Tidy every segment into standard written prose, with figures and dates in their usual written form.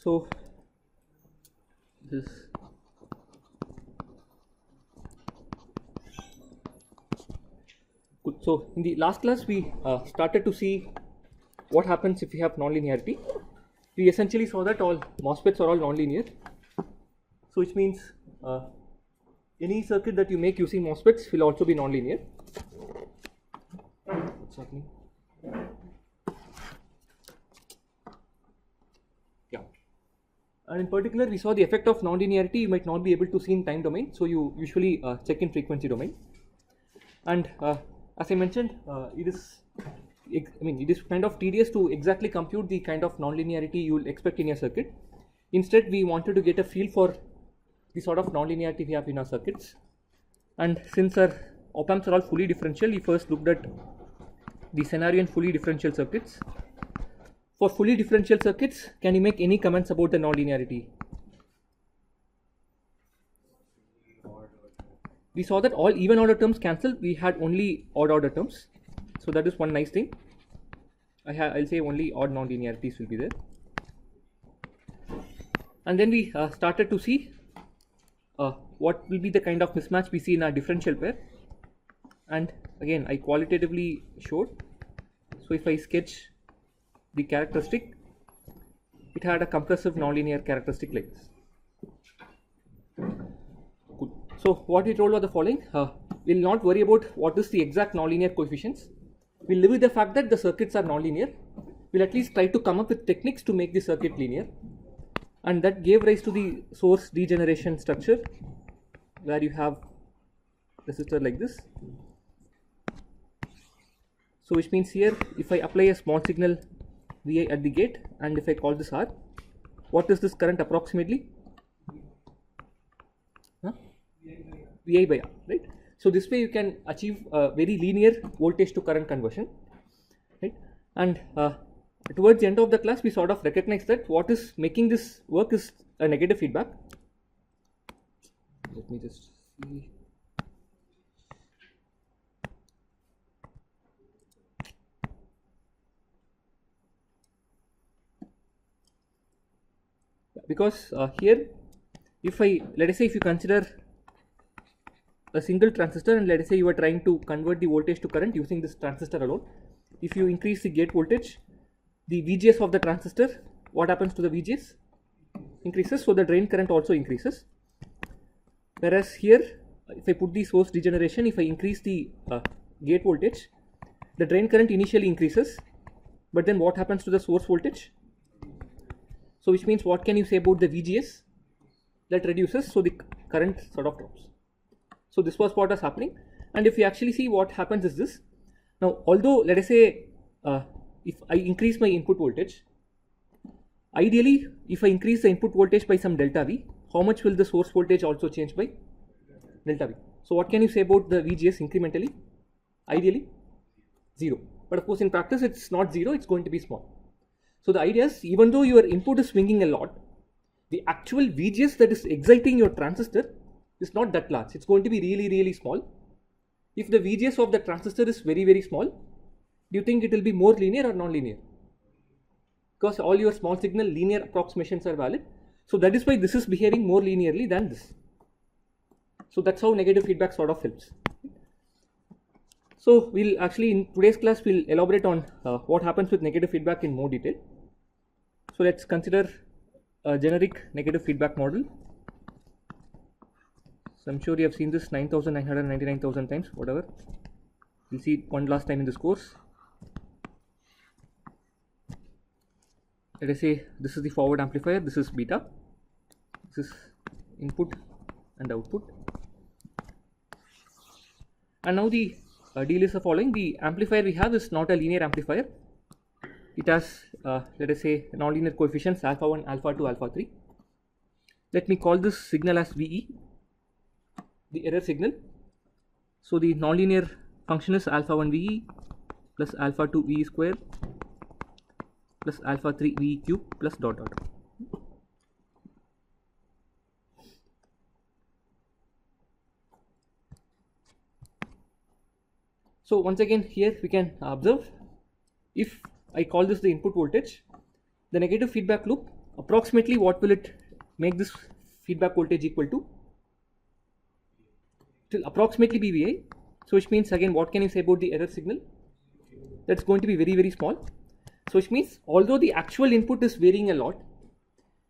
So this good. So in the last class we started to see what happens if we have nonlinearity. We essentially saw that all MOSFETs are all nonlinear. So which means any circuit that you make using MOSFETs will also be nonlinear. What's happening? Yeah. And in particular, we saw the effect of nonlinearity you might not be able to see in time domain. So you usually check in frequency domain. And as I mentioned, it is kind of tedious to exactly compute the kind of nonlinearity you will expect in your circuit. Instead, we wanted to get a feel for the sort of nonlinearity we have in our circuits. And since our op amps are all fully differential, we first looked at the scenario in fully differential circuits. For fully differential circuits, can you make any comments about the nonlinearity? We saw that all even order terms cancel. We had only odd order terms. So that is one nice thing. I'll say only odd nonlinearities will be there. And then we started to see what will be the kind of mismatch we see in our differential pair. And again, I qualitatively showed. So if I sketch the characteristic, it had a compressive nonlinear characteristic like this. Good. So what we told was the following. We'll not worry about what is the exact nonlinear coefficients. We'll live with the fact that the circuits are nonlinear. We'll at least try to come up with techniques to make the circuit linear. And that gave rise to the source degeneration structure, where you have resistor like this. So which means here, if I apply a small signal Vi at the gate, and if I call this R, what is this current approximately? Vi by R, right? So this way you can achieve a very linear voltage to current conversion, right? And towards the end of the class, we sort of recognize that what is making this work is a negative feedback. Let me just see. Because here, let us say if you consider a single transistor, and let us say you are trying to convert the voltage to current using this transistor alone. If you increase the gate voltage, the VGS of the transistor, what happens to the VGS? Increases, so the drain current also increases. Whereas here, if I put the source degeneration, if I increase the gate voltage, the drain current initially increases, but then what happens to the source voltage? So which means what can you say about the VGS? That reduces, so the current sort of drops. So this was what was happening. And if you actually see what happens is this. Now, although let us say if I increase my input voltage, ideally if I increase the input voltage by some delta V, how much will the source voltage also change by delta V? So what can you say about the VGS incrementally? Ideally 0. But of course in practice it's not 0, it's going to be small. So the idea is, even though your input is swinging a lot, the actual VGS that is exciting your transistor is not that large. It's going to be really small. If the VGS of the transistor is very small, do you think it will be more linear or non-linear? Because all your small signal linear approximations are valid. So that is why this is behaving more linearly than this. So that's how negative feedback sort of helps. So we'll actually, in today's class, we'll elaborate on what happens with negative feedback in more detail. So let's consider a generic negative feedback model. So I'm sure you have seen this 9,999,000 times, whatever. We'll see it one last time in this course. Let us say this is the forward amplifier, this is beta, this is input and output. And now the deal is the following. The amplifier we have is not a linear amplifier. It has let us say nonlinear coefficients alpha 1, alpha 2, alpha 3. Let me call this signal as VE, the error signal. So the nonlinear function is alpha 1 VE plus alpha 2 VE square plus alpha 3 VE cube plus dot. So once again here we can observe, if I call this the input voltage, the negative feedback loop approximately what will it make this feedback voltage equal to? It will approximately be VI. So which means again, what can you say about the error signal? That's going to be very, very small. So which means although the actual input is varying a lot,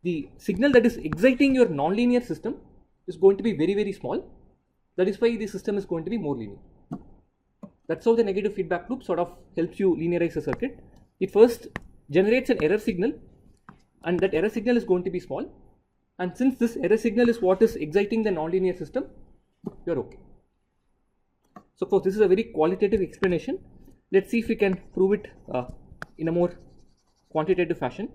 the signal that is exciting your nonlinear system is going to be very, very small. That is why the system is going to be more linear. That's how the negative feedback loop sort of helps you linearize a circuit. It first generates an error signal, and that error signal is going to be small. And since this error signal is what is exciting the nonlinear system, you're okay. So of course, this is a very qualitative explanation. Let's see if we can prove it in a more quantitative fashion.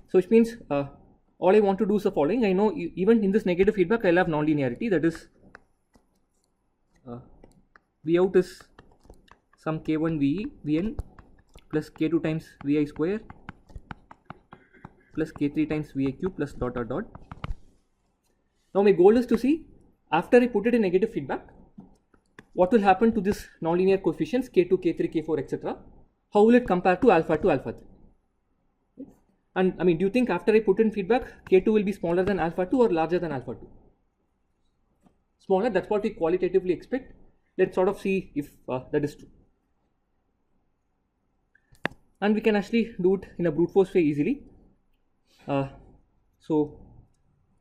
So which means all I want to do is the following. I know even in this negative feedback, I'll have nonlinearity. That is, V out is some K1 VE, Vn plus K2 times Vi square plus K3 times Vi cube plus dot dot dot. Now my goal is to see, after I put it in negative feedback, what will happen to this nonlinear coefficients K2, K3, K4, etc. How will it compare to alpha 2, alpha 3? And I mean, do you think after I put in feedback, K2 will be smaller than alpha 2 or larger than alpha 2? Smaller, that's what we qualitatively expect. Let's sort of see if that is true. And we can actually do it in a brute force way easily. So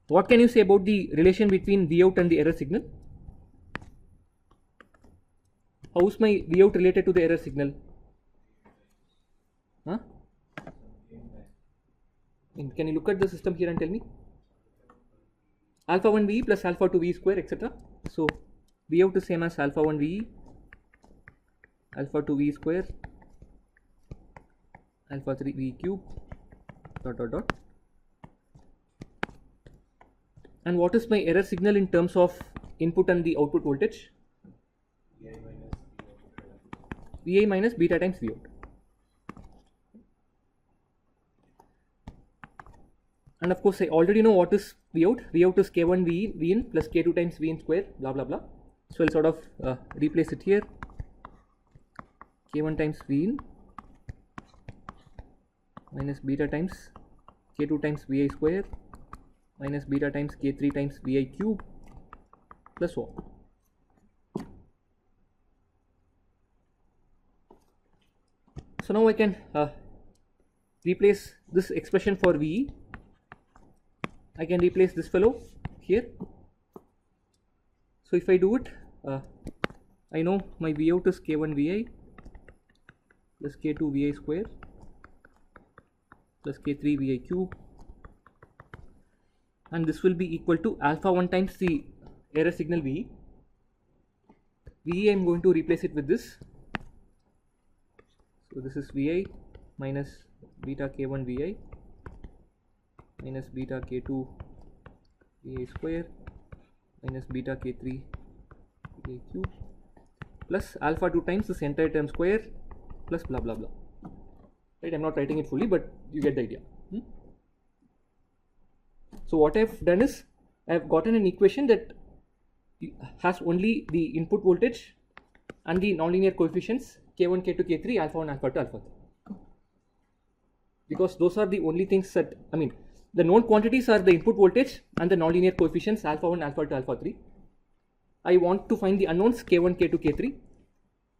what can you say about the relation between V out and the error signal? How is my V out related to the error signal? Huh? Can you look at the system here and tell me? Alpha 1 VE plus alpha 2 VE square, etc. So V out is same as alpha 1 VE, alpha 2 VE square, alpha 3 VE cube, dot dot dot. And what is my error signal in terms of input and the output voltage? Vi minus beta times V out. And of course, I already know what is V out. V out is K1 VE, Vn plus K2 times Vn square, blah blah blah. So I'll sort of replace it here. K1 times Vn minus beta times K2 times Vi square minus beta times K3 times Vi cube plus 1. So now I can replace this expression for VE. I can replace this fellow here. So if I do it, I know my V out is K1 Vi plus K2 Vi square plus K3 Vi cube, and this will be equal to alpha 1 times the error signal VE. VE, I am going to replace it with this. So this is Vi minus beta K1 Vi minus beta K2 Vi square minus beta K3 Vi cube plus alpha 2 times this entire term square plus blah blah blah. Right, I'm not writing it fully, but you get the idea. So what I've done is I've gotten an equation that has only the input voltage and the nonlinear coefficients K1, K2, K3, alpha 1, alpha 2, alpha 3. Because those are the only things that, I mean, the known quantities are the input voltage and the nonlinear coefficients alpha 1, alpha 2, alpha 3. I want to find the unknowns K1, K2, K3.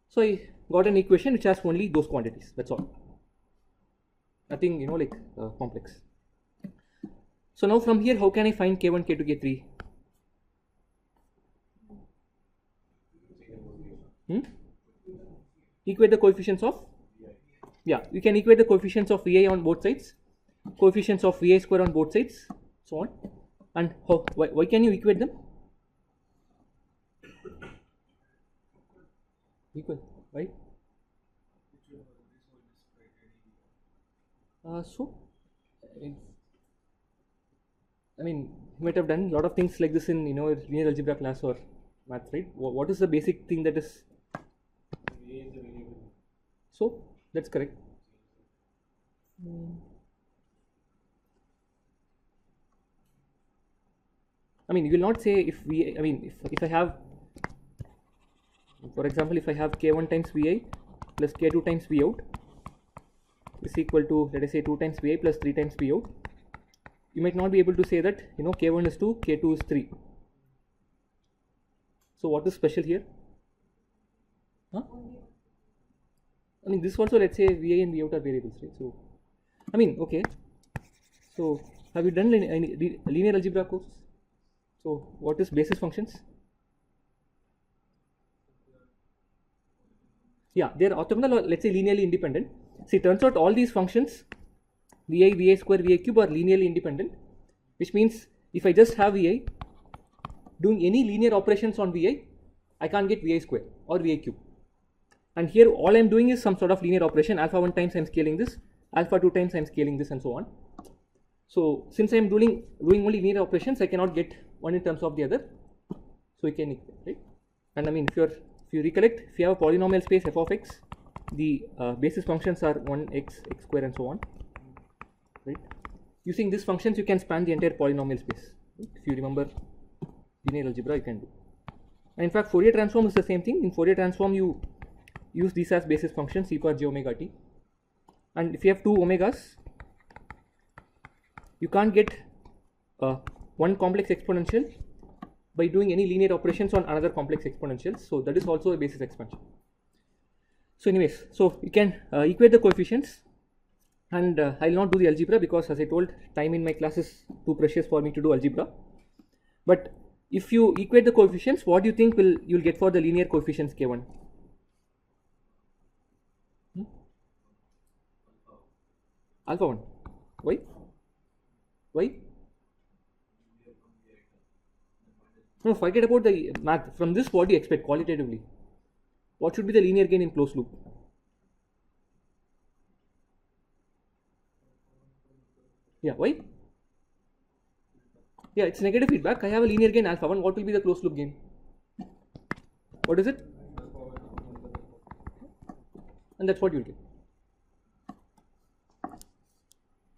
So I got an equation which has only those quantities. That's all. Nothing, you know, like complex. So now from here, how can I find K1, K2, K3? Equate the coefficients of, yeah, you can equate the coefficients of Vi on both sides, coefficients of Vi square on both sides, so on. And how, why can you equate them? Equal, right? I mean, you might have done a lot of things like this in, you know, linear algebra class or math, right? What is the basic thing that is? So that's correct. I mean, you will not say if I mean, if I have, for example, if I have K1 times Vi plus K2 times V out is equal to, let us say, 2 times Vi plus 3 times Vout, you might not be able to say that, K1 is 2, K2 is 3. So what is special here? Huh? I mean, this also, let's say Vi and Vout are variables, right? So, I mean, okay. So, have you done any linear algebra course? So, what is basis functions? Yeah, they are orthogonal, or let's say linearly independent. See, it turns out all these functions, Vi, Vi square, Vi cube, are linearly independent, which means if I just have Vi, doing any linear operations on Vi, I can't get Vi square or Vi cube. And here all I am doing is some sort of linear operation, alpha 1 times I am scaling this, alpha 2 times I am scaling this, and so on. So since I am doing only linear operations, I cannot get one in terms of the other. So you can equate, right? And I mean, if you recollect, if you have a polynomial space f of x, the basis functions are 1x, x square, and so on, right? Using these functions, you can span the entire polynomial space. Right? If you remember linear algebra, you can do. And in fact, Fourier transform is the same thing. In Fourier transform, you use these as basis functions, e power j omega t. And if you have two omegas, you can't get one complex exponential by doing any linear operations on another complex exponential. So that is also a basis expansion. So anyways, so you can equate the coefficients, and I will not do the algebra because, as I told, time in my class is too precious for me to do algebra. But if you equate the coefficients, what do you think you'll get for the linear coefficients K1? Alpha 1. Why? Why? No, forget about the math. From this, what do you expect qualitatively? What should be the linear gain in closed loop? Yeah, why? Yeah, it's negative feedback. I have a linear gain alpha 1. What will be the closed loop gain? What is it? And that's what you'll get.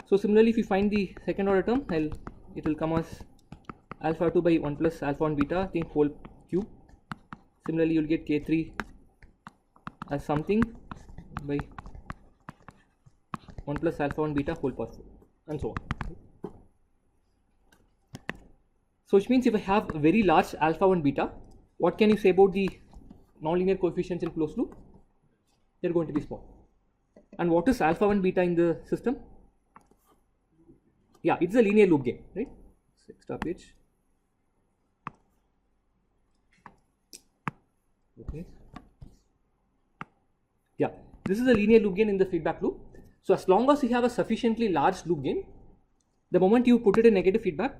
So similarly, if you find the second order term, it will come as alpha 2 by 1 plus alpha 1 beta, I think, whole cube. Similarly, you'll get K3 as something by 1 plus alpha 1 beta whole power 4, and so on. So which means if I have a very large alpha 1 beta, what can you say about the nonlinear coefficients in closed loop? They're going to be small. And what is alpha 1 beta in the system? Yeah, it's a linear loop gain, right? Extra page. Okay. Yeah, this is a linear loop gain in the feedback loop. So as long as you have a sufficiently large loop gain, the moment you put it in negative feedback,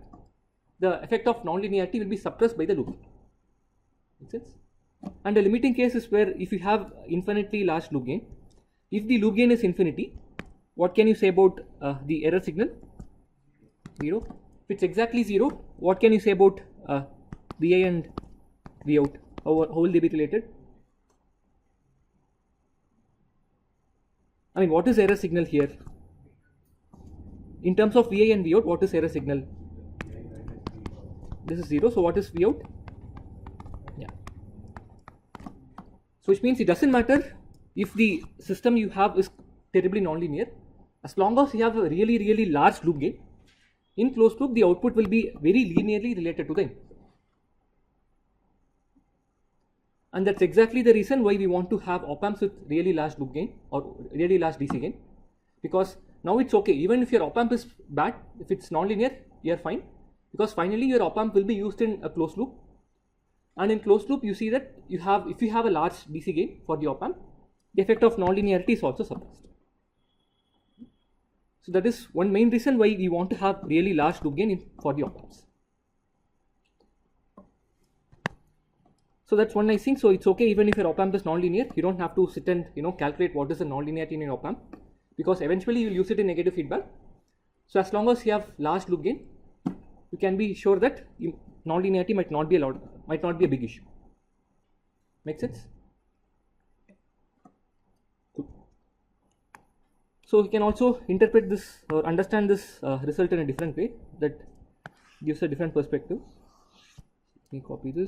the effect of nonlinearity will be suppressed by the loop gain. Make sense? And the limiting case is where if you have infinitely large loop gain, if the loop gain is infinity, what can you say about the error signal? 0. If it's exactly 0, what can you say about Vi and Vout? How will they be related? I mean, what is error signal here? In terms of Vi and Vout, what is error signal? This is 0, so what is Vout? Yeah. So which means it doesn't matter if the system you have is terribly nonlinear, as long as you have a really large loop gain. In closed loop, the output will be very linearly related to the input. And that's exactly the reason why we want to have op-amps with really large loop gain or really large DC gain, because now it's okay. Even if your op-amp is bad, if it's nonlinear, you're fine, because finally your op-amp will be used in a closed loop. And in closed loop, you see that if you have a large DC gain for the op-amp, the effect of nonlinearity is also suppressed. So that is one main reason why we want to have really large loop gain for the op-amps. So that's one nice thing. So it's okay even if your op-amp is nonlinear, you don't have to sit and calculate what is the nonlinearity in your op-amp, because eventually you will use it in negative feedback. So as long as you have large loop gain, you can be sure that nonlinearity might not be a big issue. Make sense? So you can also interpret this or understand this result in a different way that gives a different perspective. Let me copy this.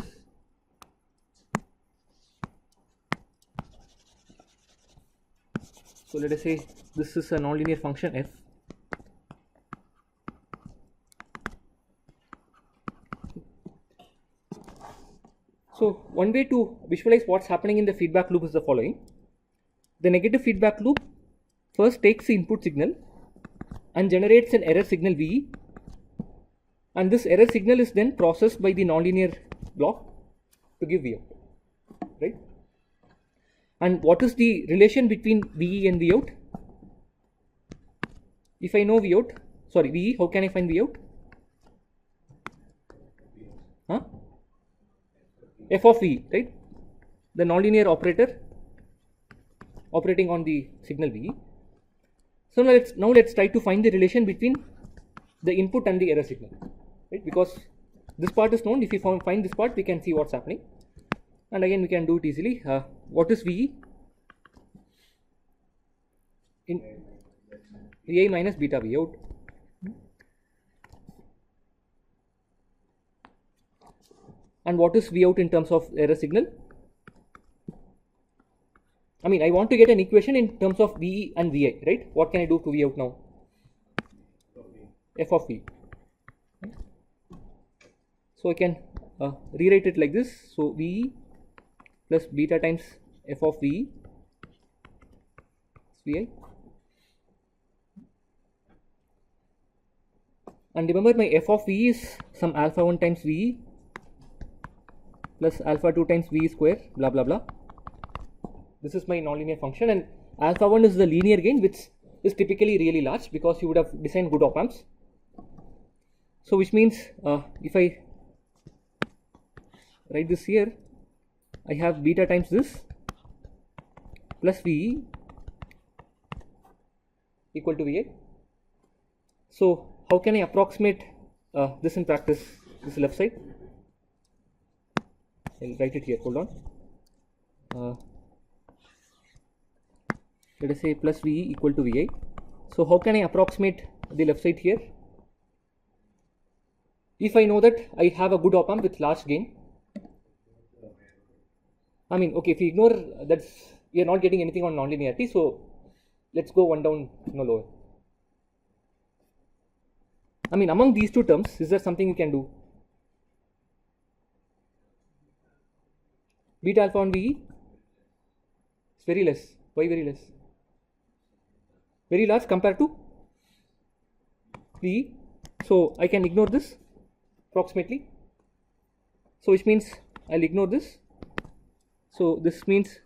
So let us say this is a nonlinear function f. So one way to visualize what's happening in the feedback loop is the following. The negative feedback loop first takes the input signal and generates an error signal VE, and this error signal is then processed by the nonlinear block to give V out, right? And what is the relation between VE and V out? If I know VE, how can I find V out? Huh? F of V, right? The nonlinear operator operating on the signal VE. So now let's try to find the relation between the input and the error signal, right? Because this part is known. If we find this part, we can see what's happening. And again, we can do it easily. What is VE? In VI minus beta V out. And what is V out in terms of error signal? I mean, I want to get an equation in terms of VE and VI, right? What can I do to V out now? F of V. So I can rewrite it like this. So VE plus beta times F of VE is VI. And remember, my F of V is some alpha 1 times VE plus alpha 2 times VE square, blah blah blah. This is my nonlinear function, and alpha 1 is the linear gain, which is typically really large because you would have designed good op amps. So which means if I write this here, I have beta times this plus VE equal to VI. So how can I approximate this in practice? This left side. I'll write it here. Hold on. Let us say plus VE equal to VI. So how can I approximate the left side here? If I know that I have a good op amp with large gain, I mean, okay, if you ignore that, we are not getting anything on nonlinearity. So let's go one down, lower. I mean, among these two terms, is there something you can do? Beta alpha on VE is very less. Why very less? Very large compared to VE. So I can ignore this approximately. So which means I'll ignore this. So this means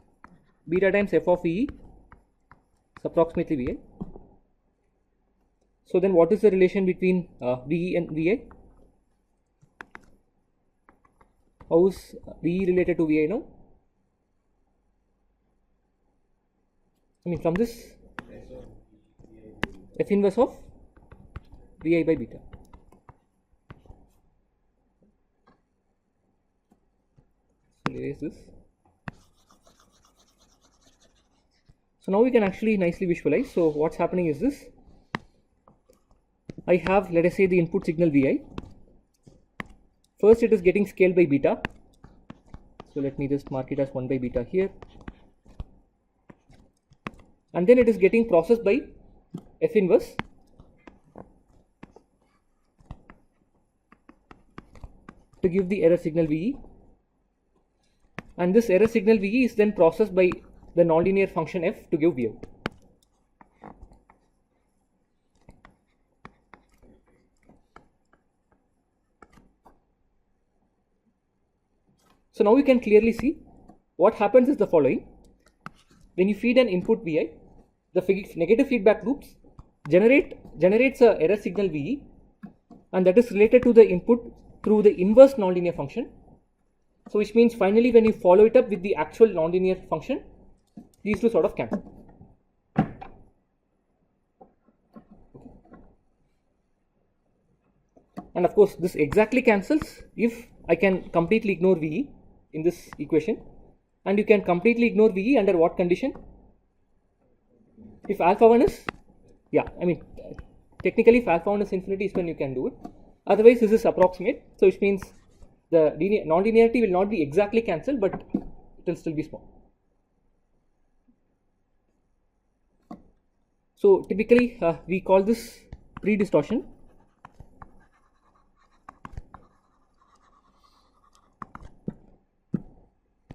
beta times F of VE is approximately VI. So then what is the relation between VE and VI? How is VE related to VI now? I mean, from this, F inverse of VI by beta. So erase this. So now we can actually nicely visualize. So what's happening is this. I have, let us say, the input signal VI. First it is getting scaled by beta. So let me just mark it as 1 by beta here. And then it is getting processed by F inverse to give the error signal VE. And this error signal VE is then processed by the nonlinear function f to give V out. So now we can clearly see what happens is the following. When you feed an input Vi, the negative feedback loops generates a error signal VE, and that is related to the input through the inverse nonlinear function. So which means finally when you follow it up with the actual nonlinear function, these two sort of cancel. And of course this exactly cancels if I can completely ignore VE in this equation, and you can completely ignore VE under what condition? If alpha 1 is, yeah, I mean technically if alpha 1 is infinity is when you can do it. Otherwise this is approximate, so which means the non-linearity will not be exactly cancelled, but it will still be small. So typically we call this pre-distortion.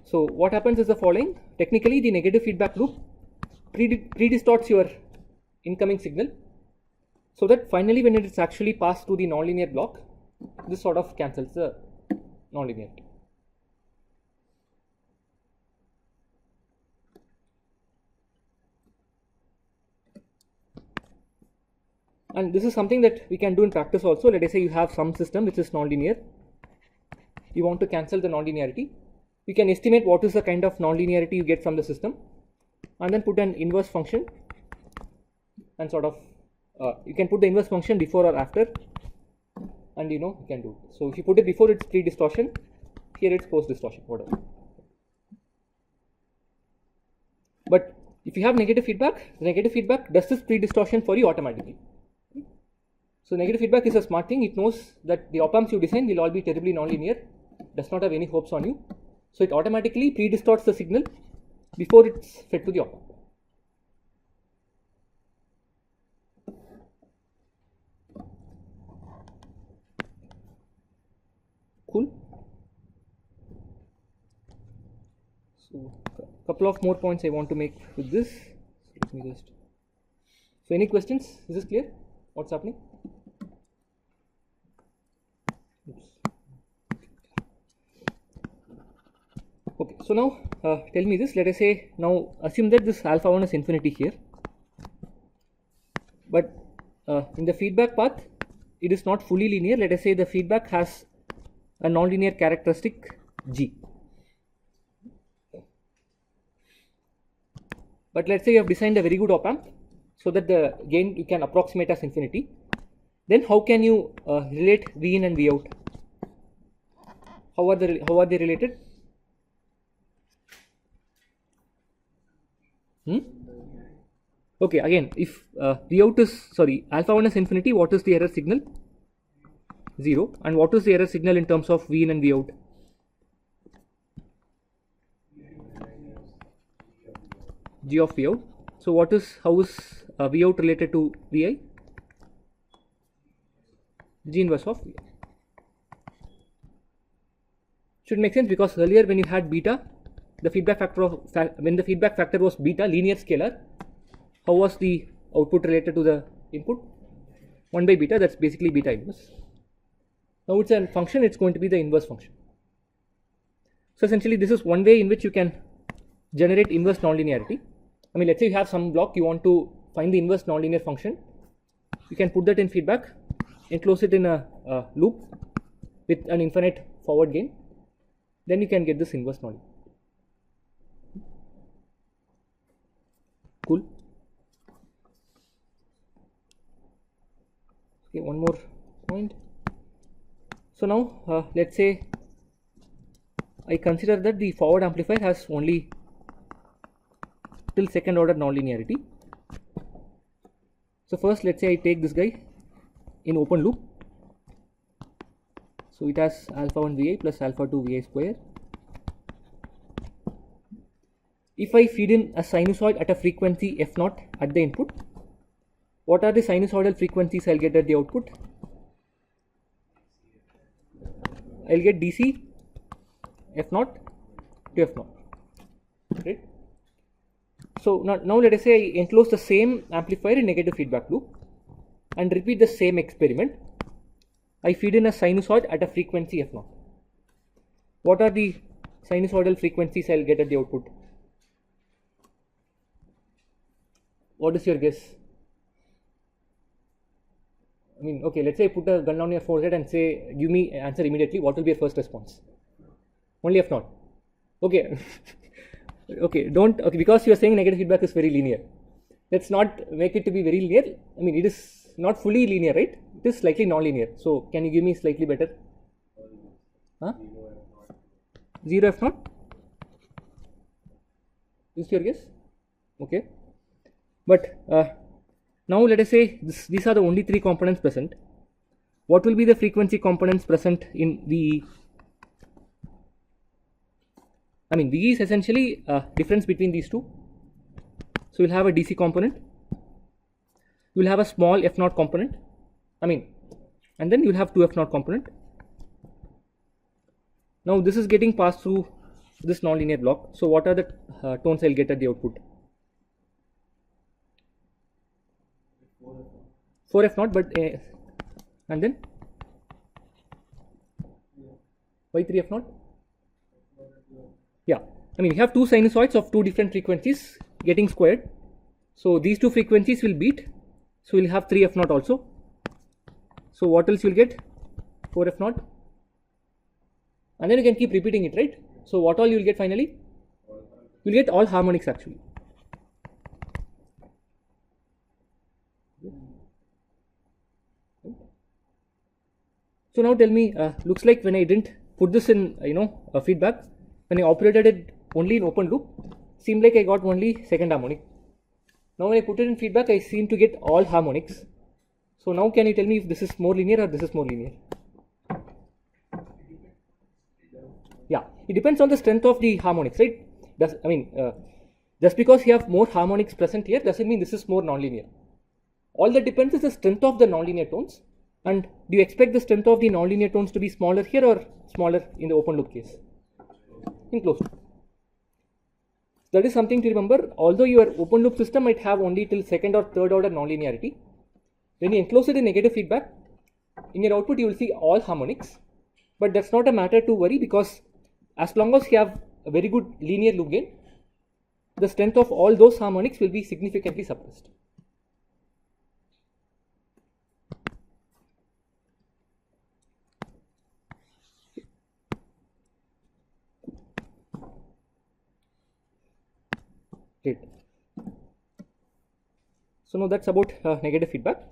So what happens is the following. Technically the negative feedback loop pre-distorts your incoming signal, so that finally when it is actually passed to the nonlinear block, this sort of cancels the nonlinearity. And this is something that we can do in practice also. Let us say you have some system which is nonlinear. You want to cancel the nonlinearity. You can estimate what is the kind of nonlinearity you get from the system, and then put an inverse function, and sort of you can put the inverse function before or after, and you can do it. So if you put it before, it's pre-distortion. Here it's post-distortion, whatever. But if you have negative feedback, the negative feedback does this pre-distortion for you automatically. So negative feedback is a smart thing. It knows that the op-amps you design will all be terribly nonlinear, does not have any hopes on you. So it automatically pre-distorts the signal before it's fed to the op-amp. Cool. So a couple of more points I want to make with this. Let me just. So any questions? Is this clear? What's happening? Okay, so now tell me this. Let us say now assume that this alpha 1 is infinity here, but in the feedback path it is not fully linear. Let us say the feedback has a nonlinear characteristic G. But let's say you have designed a very good op amp so that the gain you can approximate as infinity. Then how can you relate V in and V out? How are they related? Okay, again, if V out is alpha 1 is infinity, what is the error signal? 0. And what is the error signal in terms of V in and V out? G of V out. So how is V out related to Vi? G inverse of Vi. Should make sense, because earlier when you had beta, the feedback factor when the feedback factor was beta, linear scalar, how was the output related to the input? 1 by beta, that's basically beta inverse. Now it's a function, it's going to be the inverse function. So essentially this is one way in which you can generate inverse nonlinearity. I mean, let's say you have some block, you want to find the inverse nonlinear function. You can put that in feedback, enclose it in a loop with an infinite forward gain. Then you can get this inverse nonlinear. Cool. Okay, one more point. So now let's say I consider that the forward amplifier has only till second order nonlinearity. So first let's say I take this guy in open loop. So it has alpha 1 Vi plus alpha 2 Vi square. If I feed in a sinusoid at a frequency f0 at the input, what are the sinusoidal frequencies I'll get at the output? I'll get DC f0 to f0, right? So now let us say I enclose the same amplifier in negative feedback loop and repeat the same experiment. I feed in a sinusoid at a frequency f0. What are the sinusoidal frequencies I'll get at the output? What is your guess? I mean, okay, let's say I put a gun on your forehead and say, give me an answer immediately. What will be your first response? Only f0. Okay. Okay, because you are saying negative feedback is very linear. Let's not make it to be very linear. I mean, it is not fully linear, right? It is slightly non-linear. So, can you give me slightly better? Huh? 0 f0? Is your guess? Okay. But now let us say these are the only 3 components present. What will be the frequency components present in VE? I mean, VE is essentially difference between these two. So we'll have a DC component you will have a small f naught component, and then you will have two f naught component. Now this is getting passed through this nonlinear block. So what are the tones I'll get at the output? 4f naught, but and then why 3f naught? Yeah, we have two sinusoids of two different frequencies getting squared. So these two frequencies will beat. So we'll have 3f naught also. So what else you'll get? 4f naught. And then you can keep repeating it, right? So what all you'll get finally? You'll get all harmonics actually. So now tell me, looks like when I didn't put this in, feedback, when I operated it only in open loop, seemed like I got only second harmonic. Now when I put it in feedback, I seem to get all harmonics. So now can you tell me if this is more linear or this is more linear? Yeah, it depends on the strength of the harmonics, right? Just because you have more harmonics present here doesn't mean this is more nonlinear. All that depends is the strength of the nonlinear tones. And do you expect the strength of the nonlinear tones to be smaller here or smaller in the open loop case? In closed loop. That is something to remember. Although your open loop system might have only till second or third order nonlinearity, when you enclose it in negative feedback, in your output you will see all harmonics. But that's not a matter to worry, because as long as you have a very good linear loop gain, the strength of all those harmonics will be significantly suppressed. Great. So now that's about negative feedback.